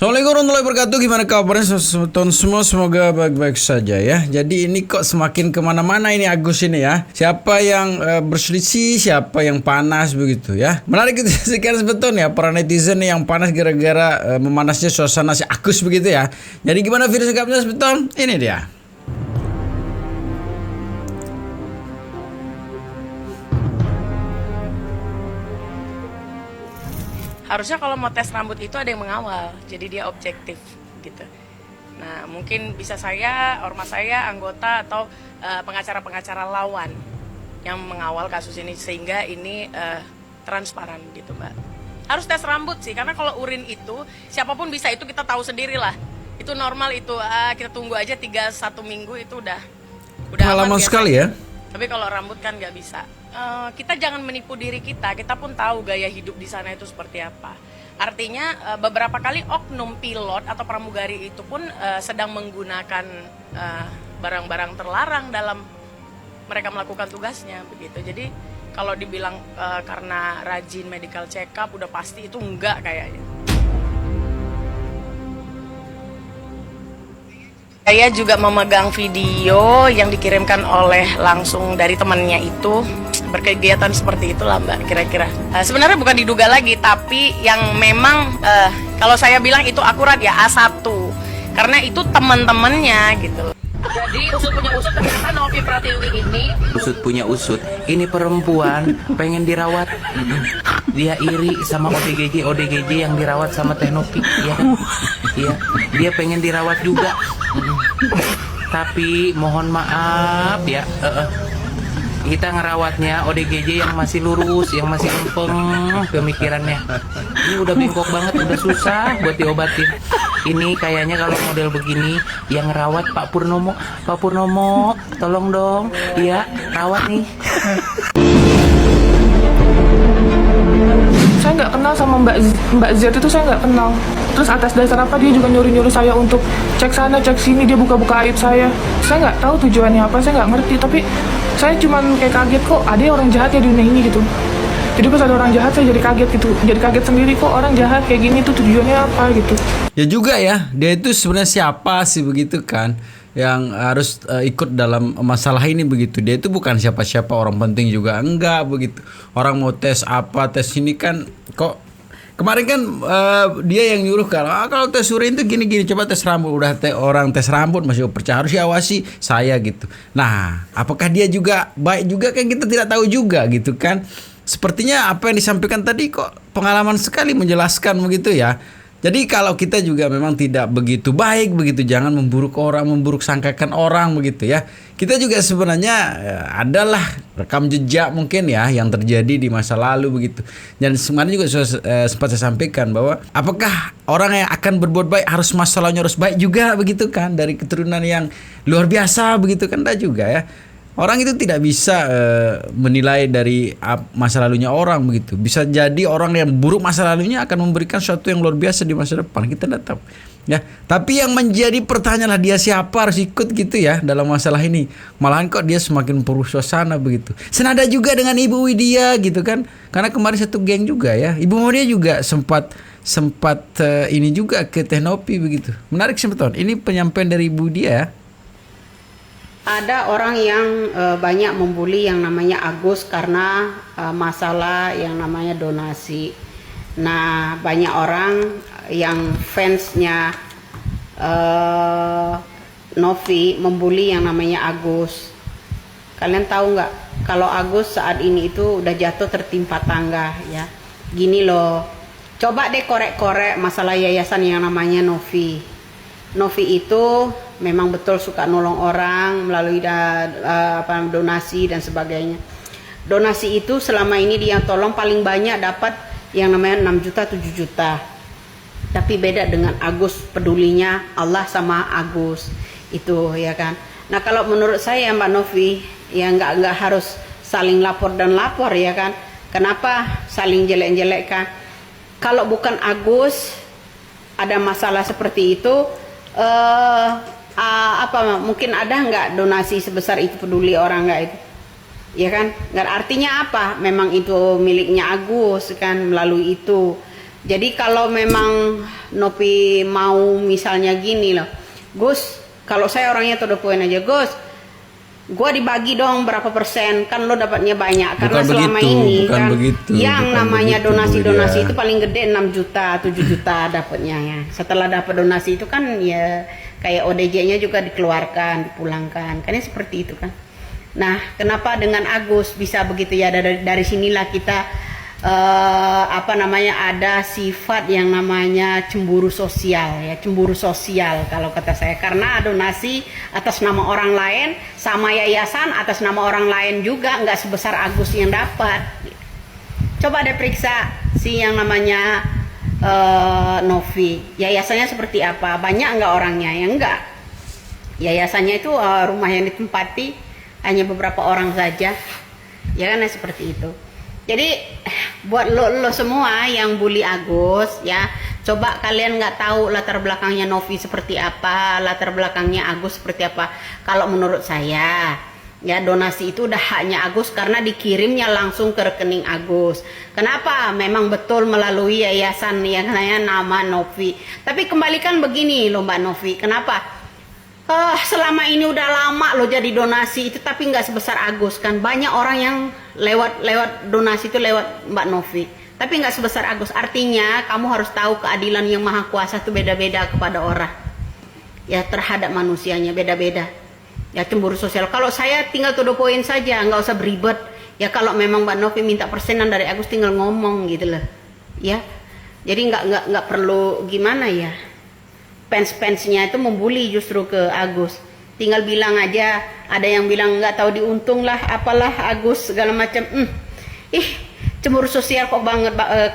Assalamualaikum warahmatullahi wabarakatuh. Gimana kabarnya teman semua? Semoga baik-baik saja ya. Jadi ini kok semakin kemana-mana ini Agus ini ya. Siapa yang berselisih, siapa yang panas begitu ya. Menarik itu sekian sebetulnya para netizen yang panas gara-gara memanasnya suasana si Agus begitu ya. Jadi gimana video singkatnya sebetulnya? Ini dia. Harusnya kalau mau tes rambut itu ada yang mengawal, jadi dia objektif gitu. Nah, mungkin bisa saya, ormas saya, anggota atau pengacara-pengacara lawan yang mengawal kasus ini sehingga ini transparan gitu, Mbak. Harus tes rambut sih, karena kalau urin itu siapapun bisa, itu kita tahu sendiri lah. Itu normal itu, kita tunggu aja 1 minggu itu udah Pengalaman sekali ya. Tapi kalau rambut kan nggak bisa. Kita jangan menipu diri kita pun tahu gaya hidup di sana itu seperti apa. Artinya beberapa kali oknum pilot atau pramugari itu pun sedang menggunakan barang-barang terlarang dalam mereka melakukan tugasnya begitu. Jadi kalau dibilang karena rajin medical check up udah pasti itu enggak kayaknya. Saya juga memegang video yang dikirimkan oleh langsung dari temannya itu, berkegiatan seperti itulah Mbak kira-kira. Sebenarnya bukan diduga lagi, tapi yang memang kalau saya bilang itu akurat ya A1, karena itu teman-temannya gitu. Jadi usut punya usut, ternyata Novi Pratiwi ini usut punya usut. Ini perempuan pengen dirawat. Dia iri sama ODGJ yang dirawat sama Teh Novi. Iya kan? Iya. Dia pengen dirawat juga. Tapi mohon maaf ya. Kita ngerawatnya ODGJ yang masih lurus, yang masih lempeng pemikirannya. Ini udah bengkok banget, udah susah buat diobatin. Ini kayaknya kalau model begini yang ngerawat Pak Purnomo. Pak Purnomo, tolong dong, ya rawat nih. Saya nggak kenal sama Mbak Z itu, saya nggak kenal. Terus atas dasar apa dia juga nyuruh-nyuruh saya untuk cek sana cek sini, dia buka-buka aib saya. Saya nggak tahu tujuannya apa, saya nggak ngerti. Tapi saya cuman kayak kaget, kok ada orang jahat ya di dunia ini gitu. Jadi pas ada orang jahat saya jadi kaget gitu, jadi kaget sendiri, kok orang jahat kayak gini tuh tujuannya apa gitu. Ya juga ya, dia itu sebenarnya siapa sih begitu kan, yang harus ikut dalam masalah ini begitu. Dia itu bukan siapa-siapa, orang penting juga enggak begitu. Orang mau tes apa, tes ini kan kok kemarin kan dia yang nyuruh kalau tes urin itu gini-gini, coba tes rambut. Udah orang tes rambut masih percaya, harus diawasi saya gitu. Nah, apakah dia juga baik juga kan kita tidak tahu juga gitu kan. Sepertinya apa yang disampaikan tadi kok pengalaman sekali menjelaskan begitu ya. Jadi kalau kita juga memang tidak begitu baik begitu, jangan memburuk orang, memburuk sangkakan orang begitu ya. Kita juga sebenarnya adalah rekam jejak mungkin ya yang terjadi di masa lalu begitu. Dan sebenarnya juga sempat saya sampaikan bahwa apakah orang yang akan berbuat baik harus masalahnya harus baik juga begitu kan, dari keturunan yang luar biasa begitu kan, enggak juga ya. Orang itu tidak bisa menilai dari masa lalunya orang begitu. Bisa jadi orang yang buruk masa lalunya akan memberikan sesuatu yang luar biasa di masa depan. Kita tidak tahu. Ya, tapi yang menjadi pertanyaan lah, dia siapa harus ikut gitu ya dalam masalah ini. Malahan kok dia semakin perlu suasana begitu. Senada juga dengan Ibu Widya gitu kan. Karena kemarin satu geng juga ya. Ibu Widya juga sempat ini juga ke Teh Novi begitu. Menarik sebetulnya. Ini penyampaian dari Ibu Widya ya. Ada orang yang banyak membuli yang namanya Agus karena masalah yang namanya donasi. Nah, banyak orang yang fansnya Novi membuli yang namanya Agus. Kalian tahu nggak kalau Agus saat ini itu udah jatuh tertimpa tangga ya. Gini loh, coba deh korek-korek masalah yayasan yang namanya Novi. Novi itu memang betul suka nolong orang melalui donasi dan sebagainya. Donasi itu selama ini dia tolong paling banyak dapat yang namanya 6 juta 7 juta. Tapi beda dengan Agus, pedulinya Allah sama Agus itu ya kan. Nah, kalau menurut saya Mbak Novi ya nggak harus saling lapor dan lapor ya kan. Kenapa saling jelek-jelekkan? Kalau bukan Agus ada masalah seperti itu, mungkin ada nggak donasi sebesar itu, peduli orang nggak itu, ya kan? Nggak, artinya apa? Memang itu miliknya Agus kan, melalui itu Jadi kalau memang Novi mau misalnya gini loh, Gus, kalau saya orangnya to the point aja, Gus, gua dibagi dong berapa persen, kan lo dapatnya banyak. Karena Bukan selama begitu, ini bukan kan begitu, yang bukan namanya begitu, donasi-donasi Bu itu Widya. paling gede 6 juta, 7 juta dapatnya ya. Setelah dapat donasi itu kan ya kayak ODJ-nya juga dikeluarkan, dipulangkan. Kan ya seperti itu kan. Nah, kenapa dengan Agus bisa begitu ya? Dari sinilah kita ada sifat yang namanya cemburu sosial ya, cemburu sosial kalau kata saya, karena donasi atas nama orang lain sama yayasan atas nama orang lain juga nggak sebesar Agus yang dapat. Coba deh periksa si yang namanya Novi, yayasannya seperti apa, banyak nggak orangnya? Ya enggak, yayasannya itu rumah yang ditempati hanya beberapa orang saja, ya kan, seperti itu. Jadi buat lo semua yang bully Agus ya, coba kalian nggak tahu latar belakangnya Novi seperti apa, latar belakangnya Agus seperti apa. Kalau menurut saya ya, donasi itu udah haknya Agus karena dikirimnya langsung ke rekening Agus. Kenapa? Memang betul melalui yayasan yang nama Novi. Tapi kembalikan begini loh Mbak Novi, kenapa? Selama ini udah lama lo jadi donasi itu tapi nggak sebesar Agus kan. Banyak orang yang lewat donasi itu lewat Mbak Novi, tapi nggak sebesar Agus. Artinya kamu harus tahu keadilan yang maha kuasa itu beda-beda kepada orang ya, terhadap manusianya beda-beda ya. Cemburu sosial, kalau saya tinggal to the point saja, nggak usah beribet ya. Kalau memang Mbak Novi minta persenan dari Agus tinggal ngomong gitu loh ya. Jadi nggak perlu gimana ya, fans-fansnya itu membuli justru ke Agus. Tinggal bilang aja, ada yang bilang nggak tahu diuntung lah, apalah Agus segala macam. Cemburu sosial kok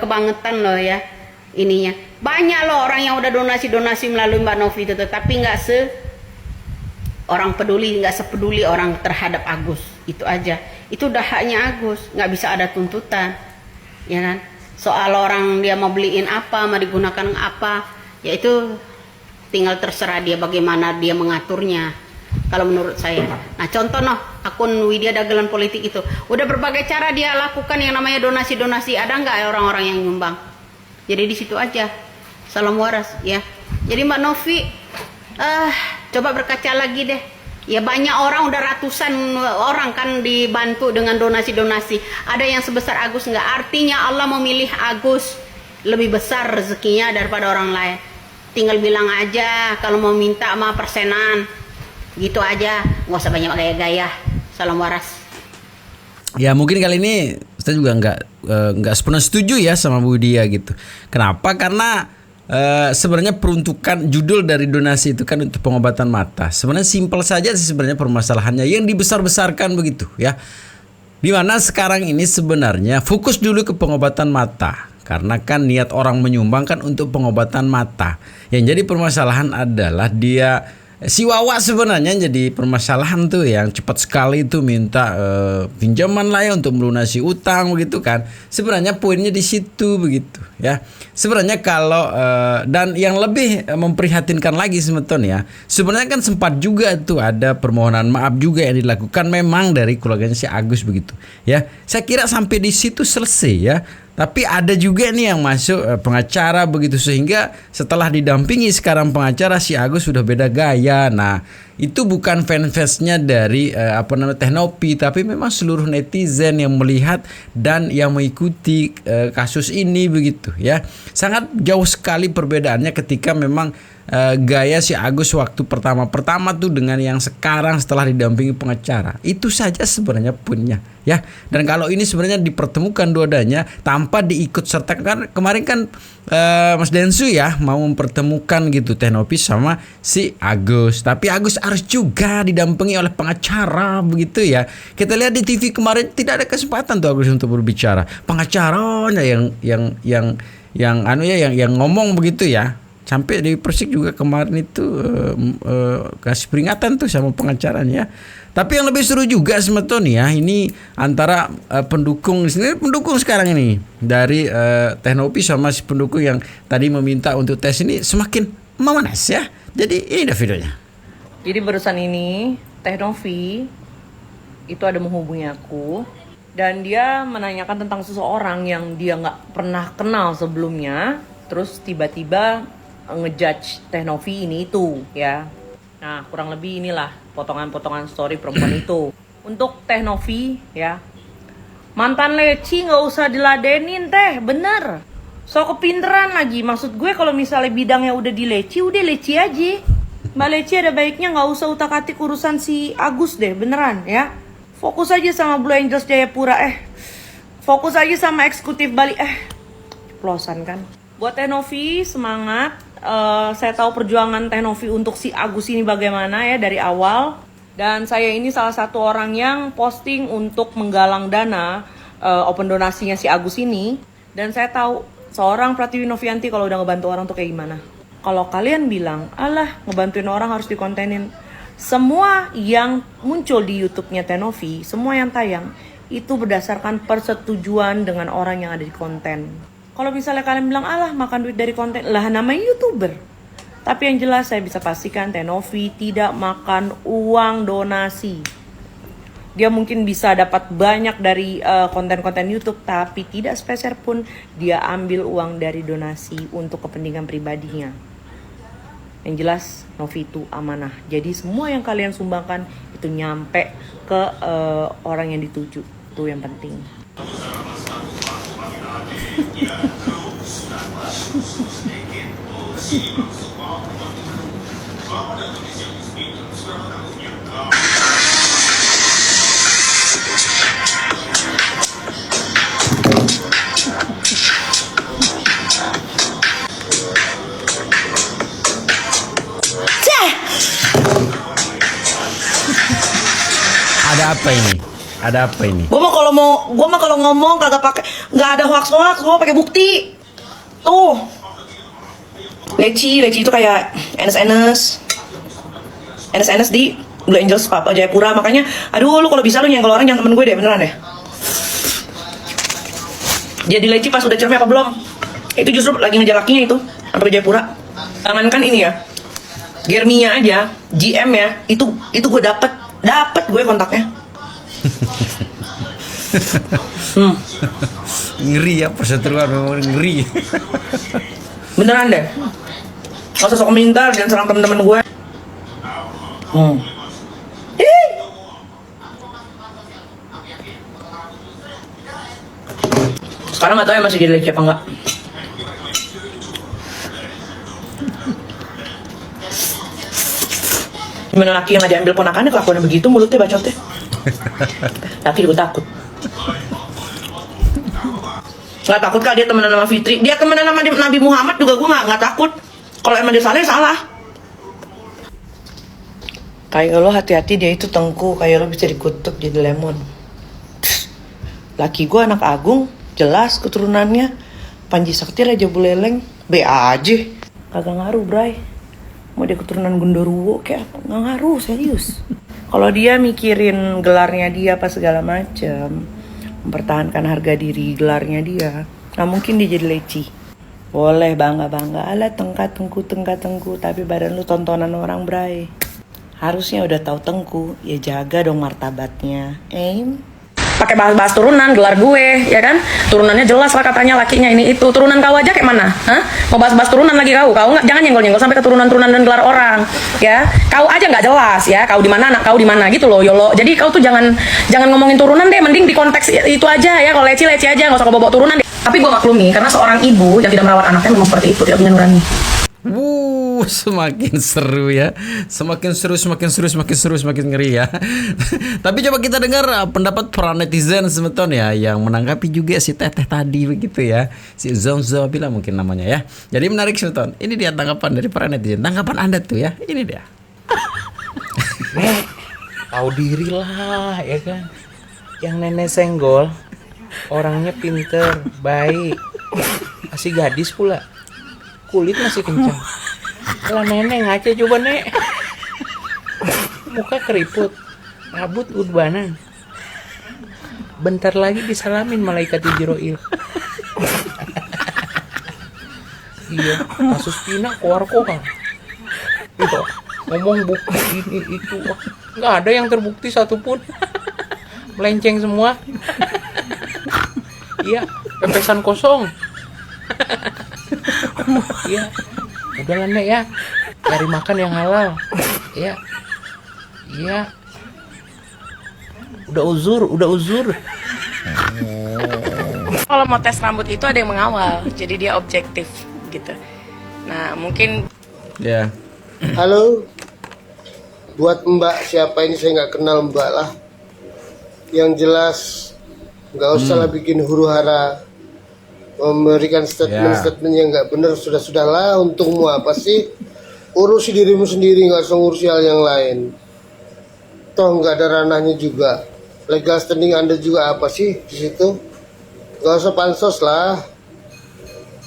kebangetan loh ya ininya. Banyak loh orang yang udah donasi melalui Mbak Novi itu, tapi nggak sepeduli orang terhadap Agus. Itu aja. Itu udah haknya Agus, nggak bisa ada tuntutan, ya kan? Soal orang dia mau beliin apa, mau digunakan apa, ya itu tinggal terserah dia bagaimana dia mengaturnya. Kalau menurut saya, nah contoh akun Widya Dagelan Politik itu udah berbagai cara dia lakukan yang namanya donasi, ada nggak orang-orang yang nyumbang? Jadi di situ aja, salam waras ya. Jadi Mbak Novi, coba berkaca lagi deh. Ya banyak orang, udah ratusan orang kan dibantu dengan donasi. Ada yang sebesar Agus nggak? Artinya Allah memilih Agus lebih besar rezekinya daripada orang lain. Tinggal bilang aja kalau mau minta sama persenan, gitu aja, nggak usah banyak gaya-gaya. Salam waras. Ya mungkin kali ini saya juga nggak sepenuhnya setuju ya sama Bu Widya gitu. Kenapa? Karena sebenarnya peruntukan judul dari donasi itu kan untuk pengobatan mata. Sebenarnya simpel saja sih sebenarnya permasalahannya, yang dibesar-besarkan begitu ya. Dimana sekarang ini sebenarnya fokus dulu ke pengobatan mata. Karena kan niat orang menyumbang kan untuk pengobatan mata. Yang jadi permasalahan adalah dia, si Wawa sebenarnya jadi permasalahan tuh, yang cepat sekali itu minta pinjaman lah ya untuk melunasi utang begitu kan. Sebenarnya poinnya di situ begitu ya. Sebenarnya kalau dan yang lebih memprihatinkan lagi sebetulnya, sebenarnya kan sempat juga tuh ada permohonan maaf juga yang dilakukan memang dari keluarganya si Agus begitu ya. Saya kira sampai di situ selesai ya. Tapi ada juga nih yang masuk pengacara begitu, sehingga setelah didampingi sekarang pengacara, si Agus sudah beda gaya. Nah itu bukan fans-fansnya dari Teh Novi, tapi memang seluruh netizen yang melihat dan yang mengikuti kasus ini begitu ya. Sangat jauh sekali perbedaannya ketika memang gaya si Agus waktu pertama tuh dengan yang sekarang setelah didampingi pengacara. Itu saja sebenarnya punya ya. Dan kalau ini sebenarnya dipertemukan dua-duanya tanpa diikut sertakan, kemarin kan Mas Densu ya mau mempertemukan gitu Teh Novi sama si Agus, tapi Agus harus juga didampingi oleh pengacara begitu ya. Kita lihat di TV kemarin tidak ada kesempatan tuh Agus untuk berbicara, pengacaranya yang ngomong begitu ya. Sampai di Persik juga kemarin itu kasih peringatan tuh sama pengacaranya. Tapi yang lebih seru juga sebetulnya ini antara pendukung sekarang ini dari Teh Novi sama si pendukung yang tadi meminta untuk tes ini semakin memanas ya. Jadi ini dah videonya. Jadi barusan ini Teh Novi itu ada menghubungi aku Dan dia menanyakan tentang seseorang yang dia nggak pernah kenal sebelumnya. Terus tiba-tiba ngejudge Teh Novi ini itu ya. Nah kurang lebih inilah potongan-potongan story perempuan itu. Untuk Teh Novi ya, mantan leci nggak usah diladenin teh, bener. So kepinteran lagi, maksud gue kalau misalnya bidangnya udah dileci, udah leci aja. Mbak Leci ada baiknya nggak usah utak-atik urusan si Agus deh, beneran ya. Fokus aja sama Blue Angels Jayapura, fokus aja sama eksekutif Bali, plosan kan. Buat Teh Novi, semangat. Saya tahu perjuangan Teh Novi untuk si Agus ini bagaimana ya dari awal. Dan saya ini salah satu orang yang posting untuk menggalang dana open donasinya si Agus ini. Dan saya tahu seorang Pratiwi Novianti kalau udah ngebantu orang tuh kayak gimana. Kalau kalian bilang, alah ngebantuin orang harus dikontenin. Semua yang muncul di YouTube-nya Teh Novi, semua yang tayang, itu berdasarkan persetujuan dengan orang yang ada di konten. Kalau misalnya kalian bilang, alah makan duit dari konten, lah namanya YouTuber. Tapi yang jelas saya bisa pastikan Teh Novi tidak makan uang donasi. Dia mungkin bisa dapat banyak dari konten-konten YouTube, tapi tidak sepeser pun dia ambil uang dari donasi untuk kepentingan pribadinya. Yang jelas Novi itu amanah. Jadi semua yang kalian sumbangkan itu nyampe ke orang yang dituju. Itu yang penting. Ada apa ini? Ada apa ini? Gua mah kalau ngomong kagak pakai, nggak ada hoax, gua pakai bukti. Tuh. Leci itu kayak NS di Blue Angels Papa Jayapura. Makanya, aduh lu kalau bisa lu nyenggol orang jangan temen gue deh, beneran deh. Jadi Leci pas udah cermin apa belum? Itu justru lagi ngejar lakinya itu sampai ke Jayapura. Jangankan ini ya, Germinya aja, GM ya, itu gue dapet gue kontaknya. Ngeri ya perseteruan, memang ngeri. Beneran deh. Gak usah sok minta, jangan serang temen-temen gue. Sekarang gak tau ya masih jadi leci apa enggak. Gimana laki yang gak diambil ponakannya kelakuannya begitu, mulutnya bacotnya. Laki gue takut. Gak takut kak dia temenan sama Fitri. Dia temenan sama Nabi Muhammad juga gue gak takut. Kalau emang dia salah ya salah. Kayak lo hati-hati, dia itu tengku. Kayak lo bisa dikutuk jadi lemon. Laki gue anak Agung, jelas keturunannya. Panji Sakti Raja Buleleng, B aja. Kagak ngaruh bray. Mau dia keturunan Gondoruo kayak apa? Nggak ngaruh, serius. Kalau dia mikirin gelarnya dia apa segala macem, mempertahankan harga diri gelarnya dia, nggak mungkin dia jadi leci. Boleh bangga-bangga, alah tengku, tapi badan lu tontonan orang bray. Harusnya udah tahu tengku, ya jaga dong martabatnya. Pakai bahas turunan, gelar gue, ya kan? Turunannya jelas lah katanya lakinya ini itu. Turunan kau aja kayak mana? Hah? Mau bahas turunan lagi kau nggak, jangan nyenggol sampai ke turunan dan gelar orang, ya. Kau aja nggak jelas, ya. Kau di mana, anak kau di mana gitu loh, Yolo. Jadi kau tuh jangan ngomongin turunan deh, mending di konteks itu aja ya. Kalau leci aja, nggak usah bawa turunan deh. Tapi gue maklumi karena seorang ibu yang tidak merawat anaknya memang seperti itu, tidak punya nurani. Semakin seru ya. Semakin seru, semakin ngeri ya. Tapi coba kita dengar pendapat para netizen semeton ya, yang menanggapi juga si Teteh tadi begitu ya. Si Zonzo bilang mungkin namanya ya. Jadi menarik semeton. Ini dia tanggapan dari para netizen. Tanggapan Anda tuh ya. Ini dia. Nek, tahu diri lah ya kan. Yang nenek senggol orangnya pinter, baik, masih gadis pula, kulit masih kencang. Kalau nenek ngaca coba nek, muka keriput, rambut ubanan, bentar lagi disalamin malaikat Jibril. Iya, kasus Pina koar-koar. Iya, ngomong bukti ini itu, nggak ada yang terbukti satupun, melenceng semua. Iya, pepesan kosong. Iya, udahlah Nek ya, cari makan yang halal. Iya, iya. Udah uzur. Kalau mau tes rambut itu ada yang mengawal, jadi dia objektif gitu. Nah mungkin Ya. Halo, buat Mbak siapa ini saya nggak kenal Mbak lah. Yang jelas nggak usah lah bikin huru hara, memberikan statement-statement yang nggak benar. Sudahlah, untungmu apa sih? Urusi dirimu sendiri, nggak usah ngurusi hal yang lain. Toh nggak ada ranahnya juga. Legal standing Anda juga apa sih di situ? Nggak usah pansos lah.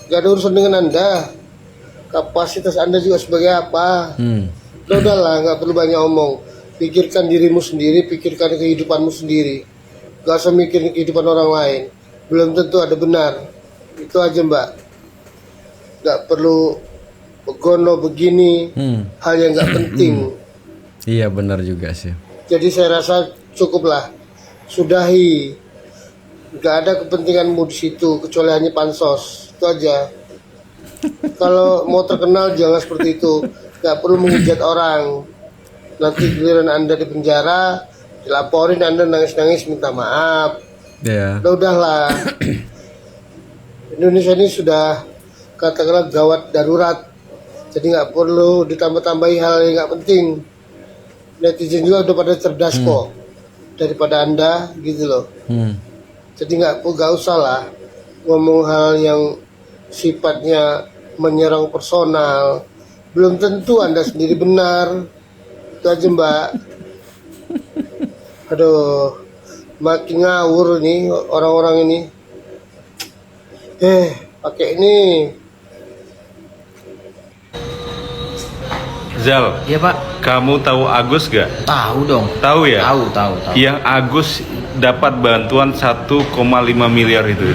Nggak ada urusan dengan Anda. Kapasitas Anda juga sebagai apa? Udahlah, nggak perlu banyak omong. Pikirkan dirimu sendiri, pikirkan kehidupanmu sendiri. Gak usah mikirin kehidupan orang lain. Belum tentu ada benar. Itu aja Mbak. Gak perlu begono begini, hal yang gak penting. Iya benar juga sih. Jadi saya rasa cukuplah. Sudahi. Gak ada kepentinganmu di situ kecuali hanya pansos. Itu aja. Kalau mau terkenal jangan seperti itu. Gak perlu menghujat orang. Nanti giliran Anda di penjara, dilaporin Anda nangis-nangis minta maaf. Ya. Udahlah. Indonesia ini sudah katakanlah gawat darurat. Jadi nggak perlu ditambah-tambahi hal yang nggak penting. Netizen juga udah pada cerdas kok daripada Anda gitu loh. Jadi nggak usah lah ngomong hal yang sifatnya menyerang personal. Belum tentu Anda sendiri benar. Itu aja Mbak. Aduh, makin ngawur nih orang-orang ini. Pakai ini. Zal, Iya Pak. kamu tahu Agus gak? Tahu dong. Tahu ya? Tahu. Yang Agus dapat bantuan 1,5 miliar itu.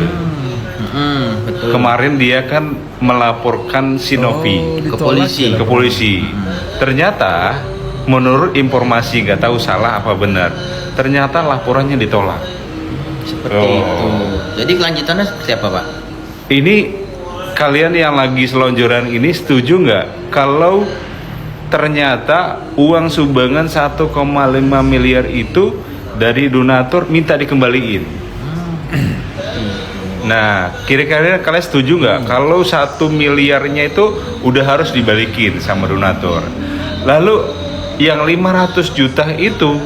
Betul. Kemarin dia kan melaporkan si Novi Ke polisi. ke polisi. Ternyata menurut informasi, nggak tahu salah apa benar, ternyata laporannya ditolak. Seperti itu. Jadi kelanjutannya seperti apa Pak? Ini kalian yang lagi selonjoran ini setuju nggak kalau ternyata uang sumbangan 1,5 miliar itu dari donatur minta dikembaliin? Nah, kira-kira kalian setuju nggak kalau 1 miliarnya itu udah harus dibalikin sama donatur? Lalu yang 500 juta itu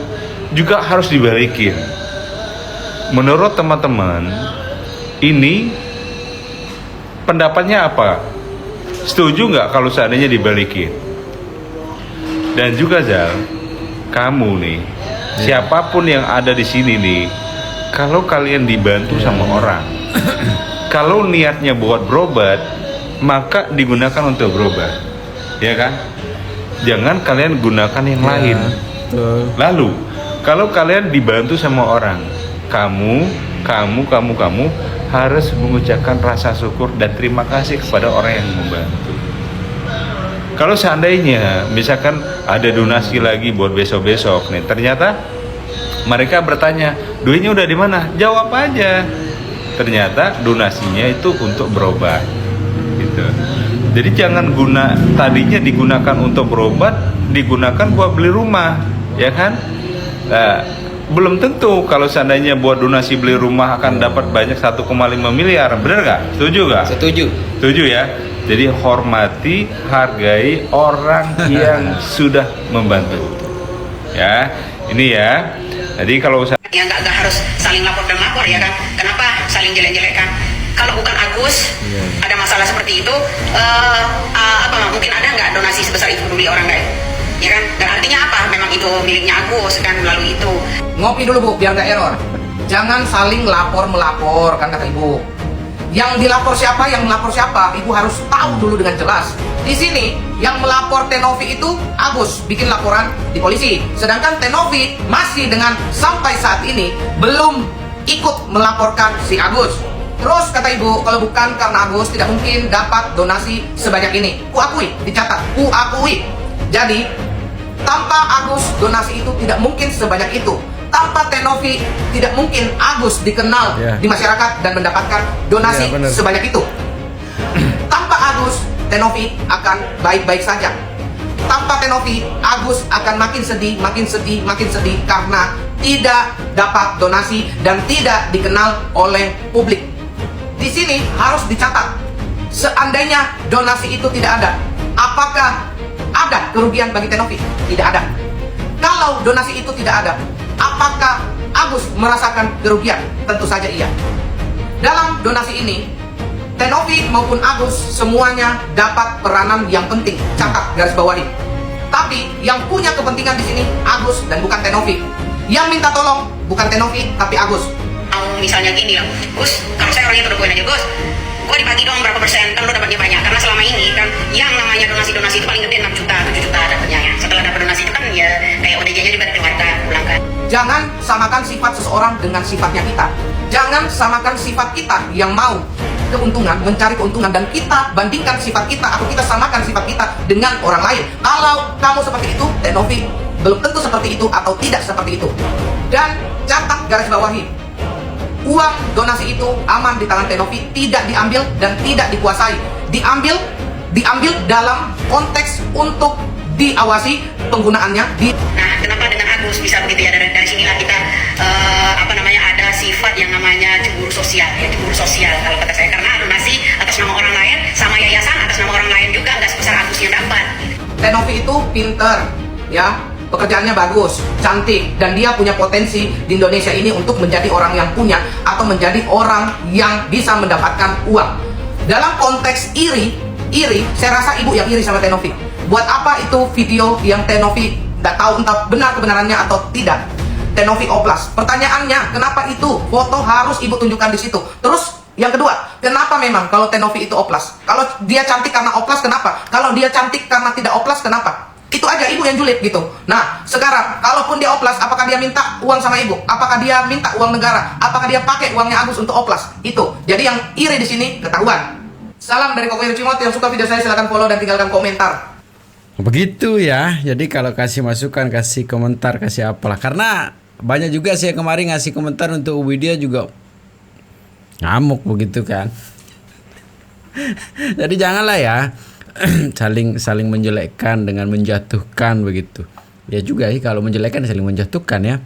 juga harus dibalikin. Menurut teman-teman, ini pendapatnya apa? Setuju nggak kalau seandainya dibalikin? Dan juga Zal, kamu nih, siapapun yang ada di sini nih, kalau kalian dibantu sama orang, kalau niatnya buat berobat, maka digunakan untuk berobat, ya kan? Jangan kalian gunakan yang lain. Lalu, kalau kalian dibantu sama orang, kamu harus mengucapkan rasa syukur dan terima kasih kepada orang yang membantu. Kalau seandainya misalkan ada donasi lagi buat besok-besok nih, ternyata mereka bertanya, duitnya udah di mana? Jawab aja. Ternyata donasinya itu untuk berobat, gitu. Jadi jangan tadinya digunakan untuk berobat, digunakan buat beli rumah, ya kan? Nah, belum tentu kalau seandainya buat donasi beli rumah akan dapat banyak 1,5 miliar, bener nggak? Setuju nggak? Setuju ya. Jadi hormati, hargai orang yang sudah membantu. Ya, ini ya. Jadi kalau Ya nggak harus saling lapor dan lapor ya kan? Kenapa saling jelek-jelekan? Kalau bukan Agus, ada masalah seperti itu, mungkin ada nggak donasi sebesar itu dulu orang lain? Ya kan? Dan artinya apa? Memang itu miliknya Agus kan melalui itu. Ngopi dulu Bu, biar nggak error. Jangan saling lapor-melapor, kan kata Ibu. Yang dilapor siapa, yang melapor siapa, Ibu harus tahu dulu dengan jelas. Di sini, yang melapor Tenovi itu Agus, bikin laporan di polisi. Sedangkan Tenovi masih dengan sampai saat ini belum ikut melaporkan si Agus. Terus kata Ibu, kalau bukan karena Agus tidak mungkin dapat donasi sebanyak ini. Kuakui, dicatat, kuakui. Jadi, tanpa Agus, donasi itu tidak mungkin sebanyak itu. Tanpa Tenovi tidak mungkin Agus dikenal di masyarakat dan mendapatkan donasi sebanyak itu. Tanpa Agus, Tenovi akan baik-baik saja. Tanpa Tenovi, Agus akan makin sedih karena tidak dapat donasi dan tidak dikenal oleh publik. Di sini harus dicatat, seandainya donasi itu tidak ada, apakah ada kerugian bagi Tenovi? Tidak ada. Kalau donasi itu tidak ada, apakah Agus merasakan kerugian? Tentu saja iya. Dalam donasi ini, Tenovi maupun Agus semuanya dapat peranan yang penting. Catat, garis bawahi. Tapi yang punya kepentingan di sini Agus dan bukan Tenovi. Yang minta tolong bukan Tenovi tapi Agus. Misalnya gini lah, Gus, kalau saya orangnya terus aja, Gus, gue dibagi dong berapa persen, kan lo dapatnya banyak. Karena selama ini kan yang namanya donasi-donasi itu paling gede 6 juta, 7 juta dapatnya ya. Setelah dapat donasi itu kan ya kayak ODJ-nya juga dikeluarkan, pulangkan. Jangan samakan sifat seseorang dengan sifatnya kita. Jangan samakan sifat kita yang mau keuntungan, mencari keuntungan, dan kita bandingkan sifat kita atau kita samakan sifat kita dengan orang lain. Kalau kamu seperti itu, Tenovi belum tentu seperti itu atau tidak seperti itu. Dan catat, garis bawahi, uang donasi itu aman di tangan Tenovi, tidak diambil dan tidak dikuasai. Diambil dalam konteks untuk diawasi penggunaannya. Nah, kenapa dengan Agus bisa begitu ya? Dari sinilah kita ada sifat yang namanya cemburu sosial, ya cemburu sosial kalau kata saya, karena donasi atas nama orang lain sama yayasan atas nama orang lain juga nggak sebesar Agus yang dapat. Tenovi itu pinter, ya, pekerjaannya bagus, cantik, dan dia punya potensi di Indonesia ini untuk menjadi orang yang punya atau menjadi orang yang bisa mendapatkan uang. Dalam konteks iri, saya rasa ibu yang iri sama Tenovi. Buat apa itu video yang Tenovi nggak tahu entah benar kebenarannya atau tidak? Tenovi oplas. Pertanyaannya, kenapa itu foto harus ibu tunjukkan di situ? Terus yang kedua, kenapa memang kalau Tenovi itu oplas? Kalau dia cantik karena oplas, kenapa? Kalau dia cantik karena tidak oplas, kenapa? Itu aja ibu yang julid gitu. Nah, sekarang kalaupun dia oplas, apakah dia minta uang sama ibu? Apakah dia minta uang negara? Apakah dia pakai uangnya Agus untuk oplas? Itu. Jadi yang iri di sini ketahuan. Salam dari Koko Cimot. Yang suka video saya silahkan follow dan tinggalkan komentar. Begitu ya. Jadi kalau kasih masukan, kasih komentar, kasih apalah. Karena banyak juga saya kemarin ngasih komentar untuk Widya juga ngamuk begitu kan. Jadi janganlah ya saling menjelekkan dengan menjatuhkan begitu. Ya juga sih kalau menjelekkan saling menjatuhkan ya.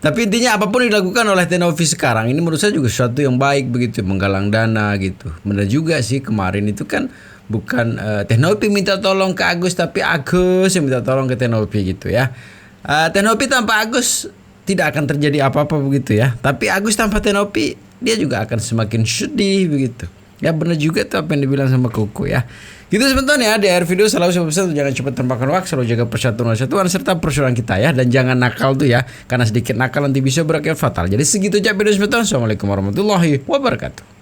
Tapi intinya apapun yang dilakukan oleh Tenovi sekarang ini menurut saya juga sesuatu yang baik begitu, menggalang dana gitu. Benar juga sih, kemarin itu kan bukan Tenovi minta tolong ke Agus, tapi Agus yang minta tolong ke Tenovi gitu ya. Tenovi tanpa Agus tidak akan terjadi apa-apa begitu ya. Tapi Agus tanpa Tenovi dia juga akan semakin sedih begitu. Ya benar juga tuh apa yang dibilang sama Koko ya. Gitu sebentar ya, di akhir video selalu saya pesan jangan cepat termakan waktu, selalu jaga persatuan serta persaudaraan kita ya. Dan jangan nakal tuh ya, karena sedikit nakal nanti bisa berakhir fatal. Jadi segitu aja video sebentar. Assalamualaikum warahmatullahi wabarakatuh.